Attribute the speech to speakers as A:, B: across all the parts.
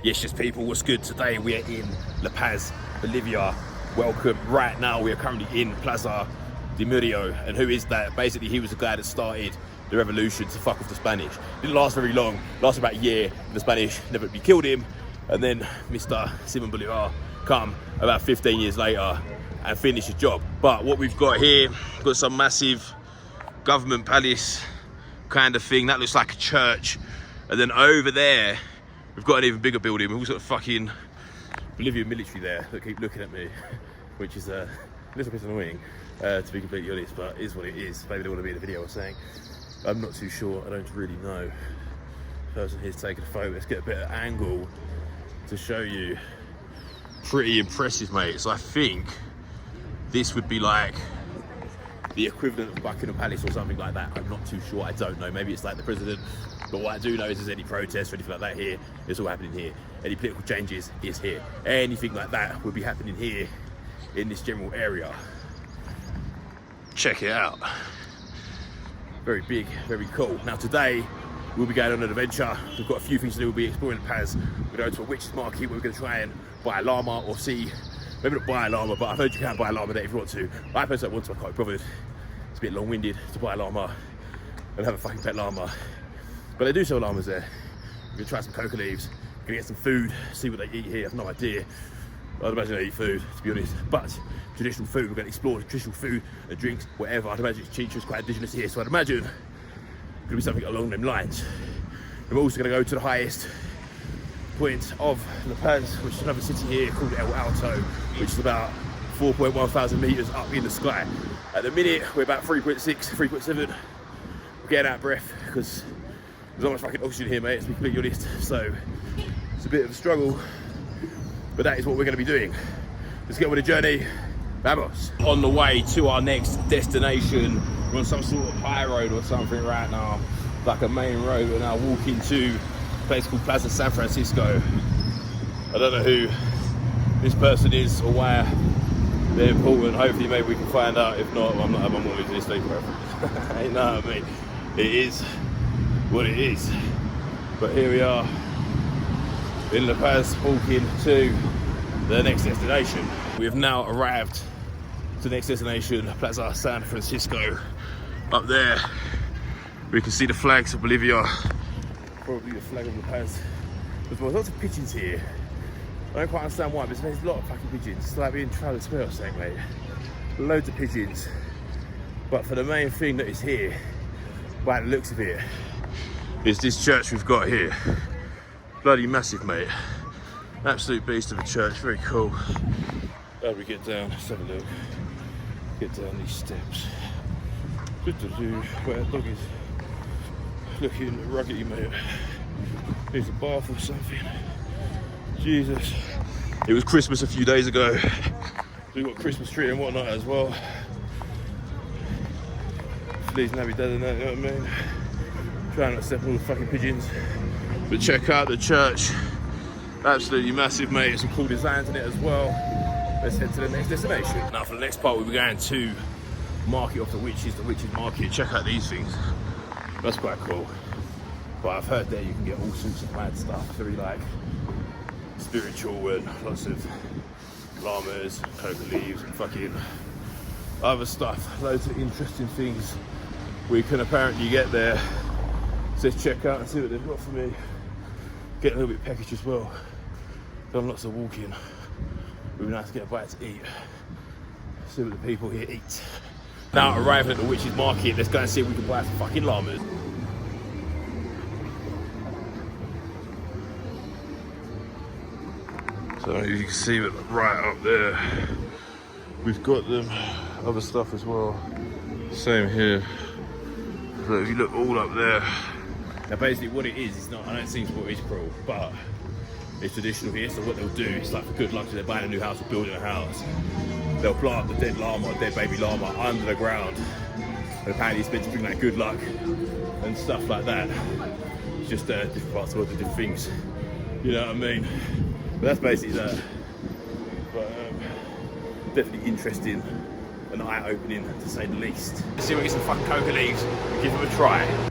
A: Yes, yes, people, what's good? Today we are in La Paz, Bolivia. Welcome. Right now we are currently in Plaza de Murillo. And who is that? Basically, he was the guy that started the revolution to fuck off the Spanish. Didn't last very long, lasted about a year. The Spanish never killed him. And then Mr. Simon Bolivar come about 15 years later and finish his job. But what we've got here, we've got some massive government palace kind of thing. That looks like a church. And then over there, we've got an even bigger building. We've also got fucking Bolivian military there that keep looking at me, which is a little bit annoying, to be completely honest, but it is what it is. Maybe they want to be in the video or saying. I'm not too sure, I don't really know. The person here's taking a photo. Let's get a better angle to show you. Pretty impressive, mate. So I think this would be like the equivalent of Buckingham Palace or something like that. I'm not too sure, I don't know. Maybe it's like the president. But what I do know is there's any protests or anything like that here, it's all happening here. Any political changes is here. Anything like that would be happening here in this general area. Check it out. Very big, very cool. Now today, we'll be going on an adventure. We've got a few things to do. We'll be exploring the Paz. We're going to a witch's market where we're going to try and buy a llama or see, maybe not buy a llama, but I've heard you can buy a llama there if you want to. I personally want to, I can't be bothered. It's a bit long-winded to buy a llama and have a fucking pet llama. But they do sell llamas there. We're gonna try some coca leaves, we're gonna get some food, see what they eat here. I have no idea. I'd imagine they eat food, to be honest. But traditional food, we're gonna explore traditional food and drinks, whatever. I'd imagine it's cheap, it's quite indigenous here, so I'd imagine it's gonna be something along them lines. And we're also gonna go to the highest point of La Paz, which is another city here called Alto, which is about 4.1 thousand meters up in the sky. At the minute, we're about 3.6, 3.7. We're getting out of breath because there's not much fucking oxygen here, mate, to be completely honest. So it's a bit of a struggle, but that is what we're going to be doing. Let's get on with the journey. Vamos. On the way to our next destination, we're on some sort of high road or something right now, like a main road. We're now walking to a place called Plaza San Francisco. I don't know who this person is or why they're important. Hopefully maybe we can find out. If not, I'm not wanting to this thing forever. You know what I mean? It is what it is. But here we are in La Paz, walking to the next destination. We have now arrived to the next destination, Plaza San Francisco. Up there we can see the flags of Bolivia, probably the flag of La Paz. There's lots of pigeons here. I don't quite understand why, but there's a lot of fucking pigeons. It's like being in Trailer Square or something, mate. Loads of pigeons. But for the main thing that is here, by the looks of it, is this church we've got here. Bloody massive, mate. Absolute beast of a church, very cool. As we get down, let's have a look. Get down these steps. Where that dog is looking ruggedy, mate. Needs a bath or something. Jesus. It was Christmas a few days ago. We've got Christmas tree and whatnot as well. Feliz Navidad and that, you know what I mean? Trying not to step on all the fucking pigeons. But check out the church. Absolutely massive, mate. Some cool designs in it as well. Let's head to the next destination. Now for the next part, we'll be going to Market of the Witches Market. Check out these things. That's quite cool. But I've heard there you can get all sorts of mad stuff. Very like spiritual and lots of llamas, coca leaves and fucking other stuff. Loads of interesting things we can apparently get there. So let's check out and see what they've got for me. Get a little bit peckish as well. Done lots of walking. We've been nice to get a bite to eat. See what the people here eat. Now arriving at the Witches Market, let's go and see if we can buy some fucking llamas. So you can see it right up there. We've got them, other stuff as well. Same here. So if you look all up there. Now basically what it is, it's not, I don't think it's what it's called, but it's traditional here. So what they'll do, it's like for good luck, so they're buying a new house or building a house. They'll plant the dead llama or dead baby llama under the ground. And apparently it's meant to bring like good luck and stuff like that. It's just different parts of the world, different things. You know what I mean? But that's basically that. But definitely interesting and eye-opening to say the least. Let's see if we get some fucking coca leaves and give them a try.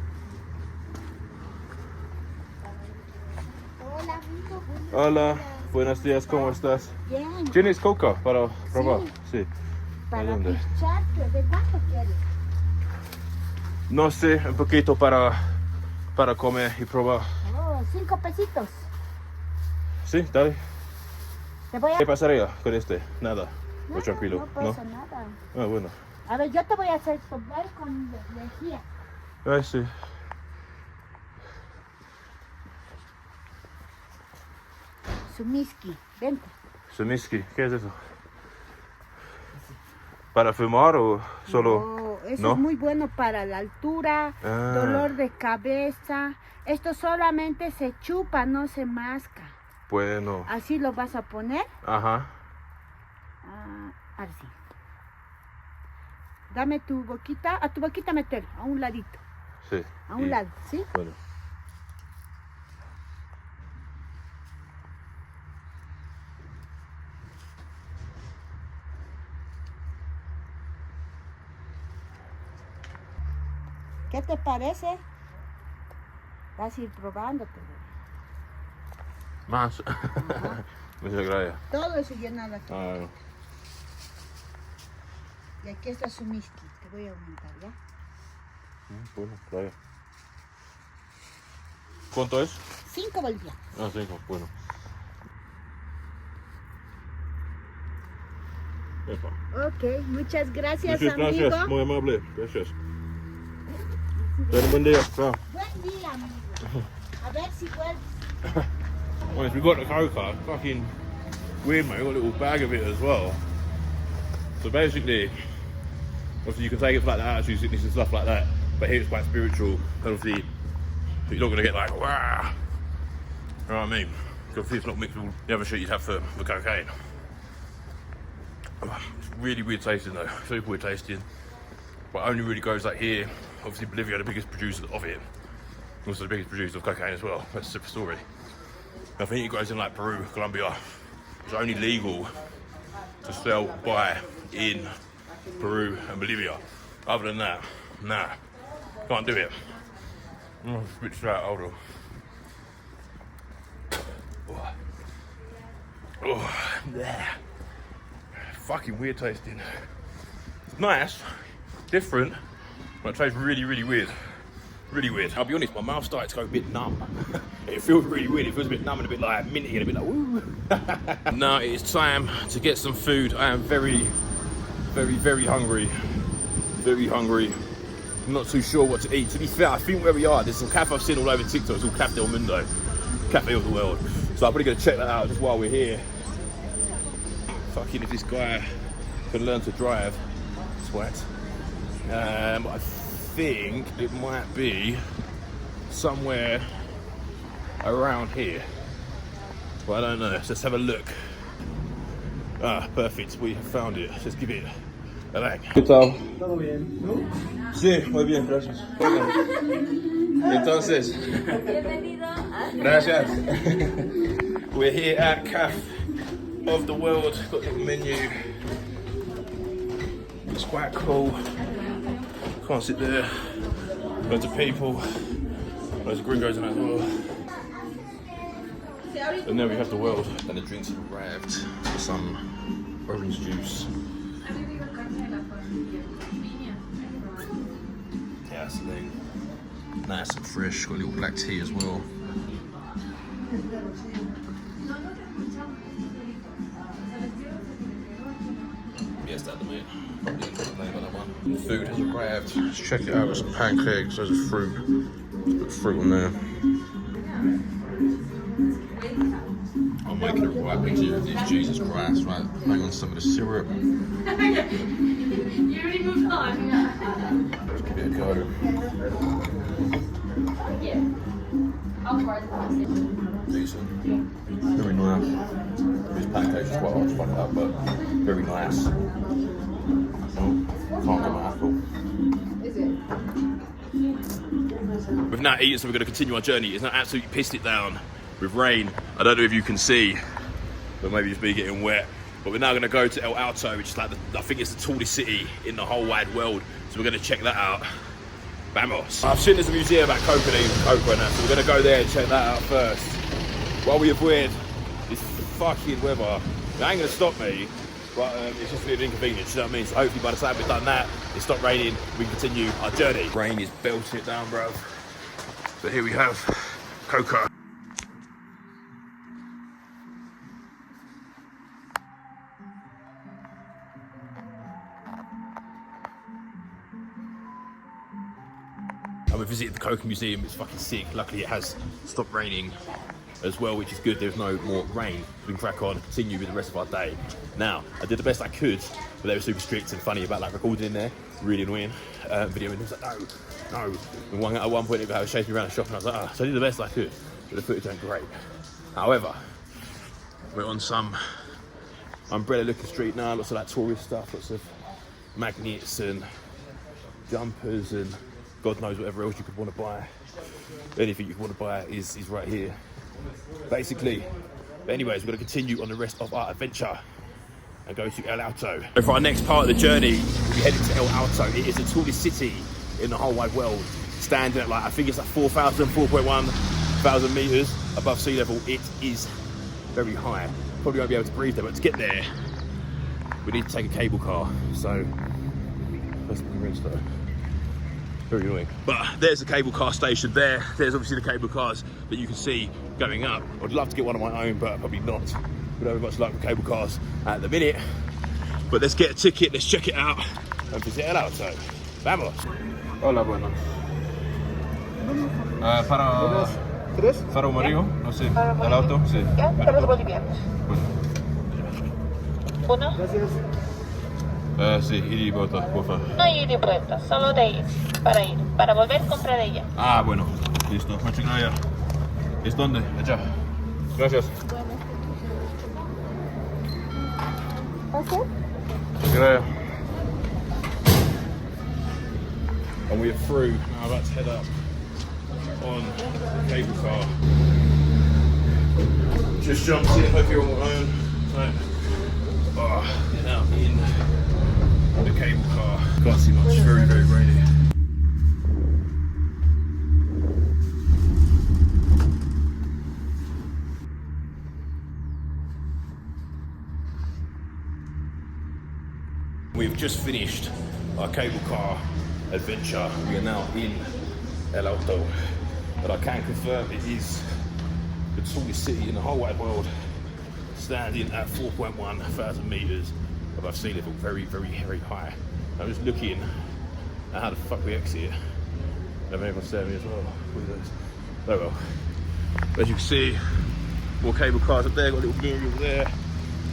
A: Hola, buenos días, ¿cómo estás?
B: Bien.
A: ¿Tienes coca para probar? Sí.
B: Para
A: dónde?
B: picharte, ¿de cuánto quieres?
A: No sé, un poquito para comer y probar.
B: Oh, 5 pesitos.
A: Sí, dale.
B: Te voy a...
A: ¿Qué pasaría con este? Nada.
B: No,
A: tranquilo,
B: no pasa nada.
A: Ah, bueno.
B: A ver, yo te voy a hacer tomar con energía.
A: Ay, sí.
B: Sumiski, vente.
A: Sumiski, ¿qué es eso? ¿Para fumar o solo?
B: No, eso
A: ¿No?
B: es muy bueno para la altura, dolor de cabeza. Esto solamente se chupa, no se masca.
A: Bueno.
B: Así lo vas a poner.
A: Ajá.
B: Así. Dame tu boquita, a tu boquita meter, a un ladito.
A: Sí.
B: A un lado, ¿sí?
A: Bueno.
B: ¿Qué te parece? Vas a ir probándote.
A: Más. Muchas gracias.
B: Todo eso llenado aquí.
A: Ah, bueno.
B: Y aquí está su miski. Te voy a aumentar, ¿ya?
A: Bueno, gracias. ¿Cuánto es?
B: 5 bolivianos.
A: Ah, 5, bueno. Epa.
B: Ok, muchas gracias,
A: Muchas
B: amigo.
A: gracias, muy amable. Gracias. Ten un buen día. Chao.
B: Buen día, amigo. A ver si vuelves.
A: Well, we got the coca. Fucking weird, mate. We got a little bag of it as well. So basically, obviously you can take it for like the attitude sickness and stuff like that, but here it's quite spiritual. And obviously, you're not gonna get like wow. You know what I mean? Because it's not mixed with the other shit you'd have for cocaine. It's really weird tasting though. Super weird tasting. But only really goes like here. Obviously, Bolivia are the biggest producer of it. Also the biggest producer of cocaine as well. That's a separate story. I think it goes in like Peru, Colombia. It's only legal to sell, buy in Peru and Bolivia. Other than that, nah, can't do it. Spit straight out, hold on. Oh, yeah. Fucking weird tasting. It's nice, different, but it tastes really, really weird. Really weird. I'll be honest, my mouth started to go a bit numb. It feels really weird. It feels a bit numb and a bit like minty and a bit like woo. Now it is time to get some food. I am very, very, very hungry. Very hungry. I'm not too sure what to eat. To be fair, I think where we are, there's some cafe I've seen all over TikTok. It's called Cafe del Mundo. Cafe of the world. So I'm probably gonna check that out just while we're here. Fucking if this guy can learn to drive, sweat. I think it might be somewhere around here, but I don't know. Let's have a look. Ah, perfect. We have found it. Let's give it a bang. ¿Qué tal?
C: ¿Todo bien? ¿Tú?
A: Sí, muy bien, gracias. Entonces,
D: Bienvenido.
A: gracias. We're here at Cafe of the World. Got the menu. It's quite cool. Can't sit there. Loads of people. Loads of gringos in that as well. And there we have the world. And the drinks have arrived. Some orange juice. Yeah, that's the thing. Nice and fresh. Got a little black tea as well. Yes, that's the mate. Probably didn't put the name on that one. The food has arrived. Let's check it out with some pancakes. There's a fruit. Put fruit on there. I'm making a right picture of this. Jesus Christ, right? Hang on some of the syrup.
D: You already moved on.
A: Let's give it a go.
D: Yeah. How far is it?
A: Decent. Very nice. These pancakes are quite hard to find out, but very nice. Oh, can't get my apple.
D: Is it?
A: We've now eaten, so we're going to continue our journey. It's now absolutely pissed it down with rain. I don't know if you can see, but maybe it's me getting wet. But we're now going to go to Alto, which is like I think it's the tallest city in the whole wide world. So we're going to check that out. Vamos. I've seen there's a museum about coconut and cocoa now, so we're going to go there and check that out first. While we avoid This fucking weather, it ain't gonna stop me, but it's just a bit of inconvenience, you know what I mean? So hopefully by the time we've done that, it stopped raining, we can continue our journey. Rain is belting it down, bro. But here we have Coca. And we visited the Coca Museum, it's fucking sick. Luckily it has stopped raining as well, which is good. There's no more rain. We can crack on, continue with the rest of our day. Now, I did the best I could, but they were super strict and funny about like recording in there. Really annoying. Video, and it was like, no. And at one point, I was chasing me around the shop, and I was like, so I did the best I could, but the footage ain't great. However, we're on some umbrella-looking street now. Lots of like tourist stuff, lots of magnets and jumpers and God knows whatever else you could want to buy. Anything you could want to buy is right here, basically. But anyways, we're going to continue on the rest of our adventure and go to El Alto. So for our next part of the journey, we'll be heading to El Alto. It is the tallest city in the whole wide world, standing at like, I think it's like 4,100 meters above sea level. It is very high. Probably won't be able to breathe there, but to get there, we need to take a cable car. So let's put the rinse though. Very annoying. But there's the cable car station there. There's obviously the cable cars that you can see going up. I'd love to get one of my own, but probably not. We don't have much luck with cable cars at the minute. But let's get a ticket, let's check it out and visit El Alto. Vamos.
C: Hola, buenas. Para un marido, no sé, al auto, sí.
E: Ya, para los bolivianos. Uno.
C: Sí, ida y vuelta, por favor.
E: No ir y vuelta, solo de ir. Para ir. Para volver, comprar ella.
C: Ah, bueno, listo. Muchas gracias. ¿Es dónde? Allá. Gracias. Gracias.
A: And we are through. Now I'm about to head up on the cable car. Just jumped in, hope you're on my own. Right. Now in the cable car. Can't see much, very, very rainy. We've just finished our cable car adventure. We are now in El Alto, but I can confirm it is the tallest city in the whole wide world, standing at 4.1 thousand meters above sea level. Very, very, very high. I'm just looking at how the fuck we exit. And everyone's staring as well. Oh well. As you can see, more cable cars up there, got a little mural there.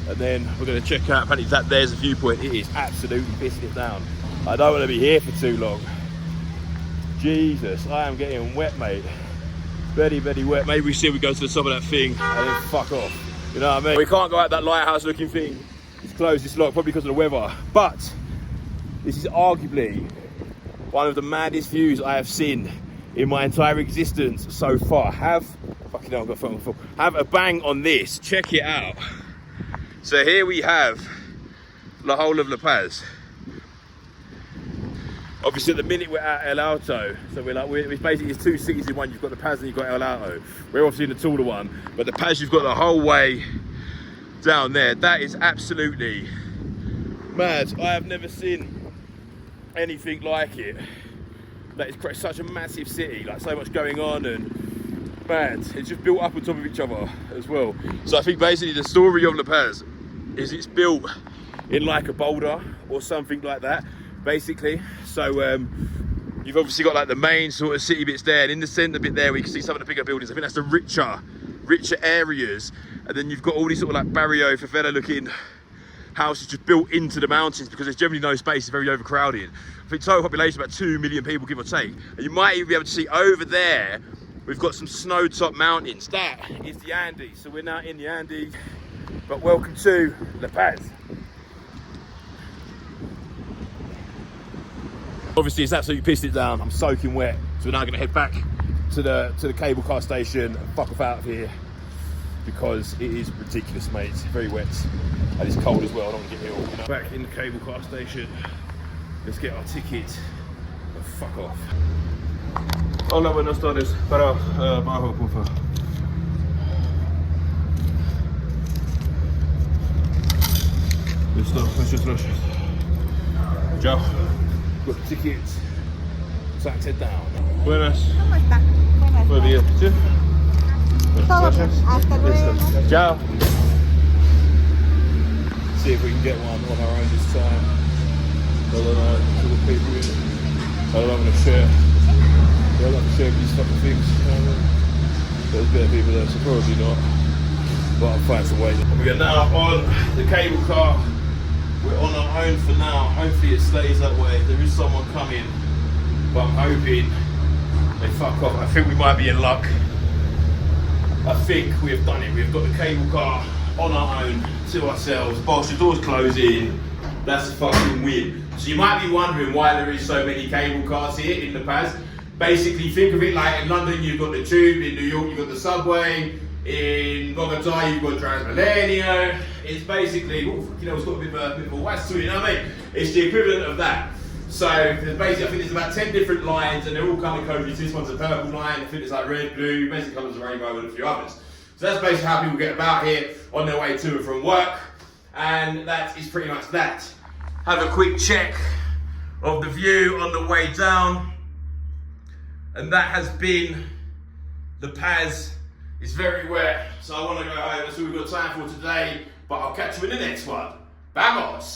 A: And then we're going to check out, apparently that there's a viewpoint. It is absolutely pissing it down. I don't want to be here for too long. Jesus, I am getting wet, mate. Very, very wet. Maybe we see we go to the top of that thing and then fuck off. You know what I mean? We can't go out that lighthouse looking thing. It's closed, it's locked, probably because of the weather. But this is arguably one of the maddest views I have seen in my entire existence so far. Fucking hell, I've got phone full. Have a bang on this, check it out. So here we have the whole of La Paz. Obviously at the minute we're at El Alto, so it's basically it's two cities in one. You've got the Paz and you've got El Alto. We're obviously in the taller one, but the Paz you've got the whole way down there. That is absolutely mad. I have never seen anything like it. That is such a massive city, like so much going on, and man, it's just built up on top of each other as well. So I think basically the story of La Paz is it's built in like a boulder or something like that, basically. So you've obviously got like the main sort of city bits there, and in the centre bit there we can see some of the bigger buildings. I think that's the richer areas, and then you've got all these sort of like barrio favela looking houses just built into the mountains because there's generally no space. It's very overcrowded. I think total population about 2 million people, give or take. And you might even be able to see over there we've got some snow-top mountains. That is the Andes. So we're now in the Andes. But welcome to La Paz. Obviously it's absolutely pissed it down. I'm soaking wet. So we're now gonna head back to the cable car station and fuck off out of here because it is ridiculous, mate. It's very wet and it's cold as well. I don't want to get ill. You know? Back in the cable car station. Let's get our ticket and fuck off.
C: Hola, buenas tardes. Para abajo, por favor. Questo, faccio trascio. Ciao.
A: Got the tickets. Time to head down.
C: Buenas.
B: ¿Cómo está? Buenas
C: Muy bien.
B: tardes.
C: ¿Sí?
B: Todo
C: Gracias.
B: bien. Hasta luego.
C: Ciao.
A: See if we can get one on our own this time. I don't know, to the people in. I don't know, I'm gonna share. I don't like to share these type of things. There's better people there, so probably not. But I'll find some ways. We are now on the cable car. We're on our own for now. Hopefully it stays that way. There is someone coming, but I'm hoping they fuck off. I think we might be in luck. I think we have done it. We've got the cable car on our own to ourselves. Whilst the door's closing, that's a fucking win. So you might be wondering why there is so many cable cars here in La Paz. Basically, think of it like in London you've got the tube, in New York you've got the subway, in Bogota you've got Transmilenio. It's basically, it's got a bit of a west to it, you know what I mean? It's the equivalent of that. So there's basically, I think there's about 10 different lines and they're all coming coded. This one's a purple line, I think it's like red, blue, basic colours of rainbow and a few others. So that's basically how people get about here on their way to and from work. And that is pretty much that. Have a quick check of the view on the way down. And that has been the Paz. It's very wet, so I want to go home. That's all we've got time for today. But I'll catch you in the next one. Vamos!